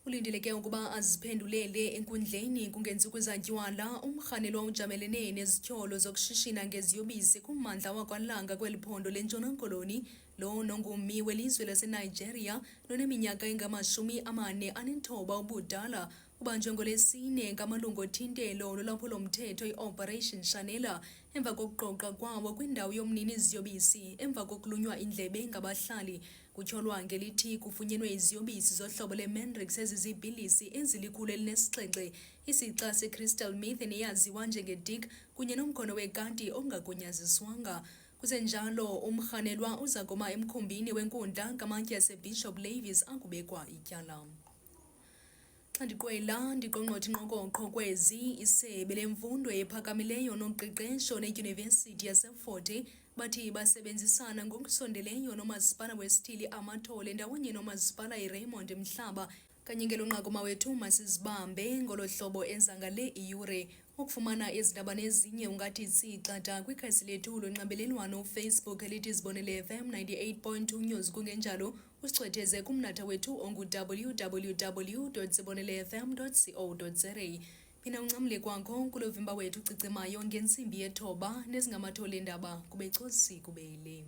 Ulindeleke ukuba aziphendulele enkundleni kungeentsuku zatywala umrhanelwa ujamelene nezityholo zokushishina ngeziyobisi kummandla wakwaLanga kweli phondo lentshona koloni. Lo nongummi welizwe laseNigeria noneminyaka engama-49 ubudala ubanjwe ngolwesine ngamalungu othintelo lolwaphulo-mthetho i-Operation Shanela emva kokuqoqa kwawo kwindawo yomnini iziyobisi emva kokulunywa indlebe ngabahlali. Kutyholwa ngelithi kufunyenwe iziyobisi zohlobo lwe-Mandrax ezizipilisi ezili-107, isixa se-crystal meth neyaziwa njenge-Dick kunye nomkhono wekati ongagunyaziswanga. Kusenjalo umrhanelwa uza kuma emkhumbini wenkundla kamatye yaseBishop Lavis akubekwa ityala. Xa ndiqwela ndiqongqotha inqokoqho kwezi isebe lemfundo ephakamileyo noqeqesho nedyunivesithi yaseFort Hare bathi basebenzisana ngokusondeleyo nomasipala wesithili amathole ndawonye nomasipala iRaymond Mhlaba kanye ngelonqakuma wethu masizibambe ngolo hlobo eza ngale iyure. Ukufumana izindaba nezinye ungathi sixata kwikhasi lethu lonxibelelwano uFacebook elithi Zibonele FM 98.2 News. Kungenjalo usicwetheze kumnatha wethu ongu-www.zibonelefm.co.za. Phina uncamle kwakho kulo vimba wethu cicimayo ngentsimbi ye-9 nezingamathole endaba kube cosi kubele.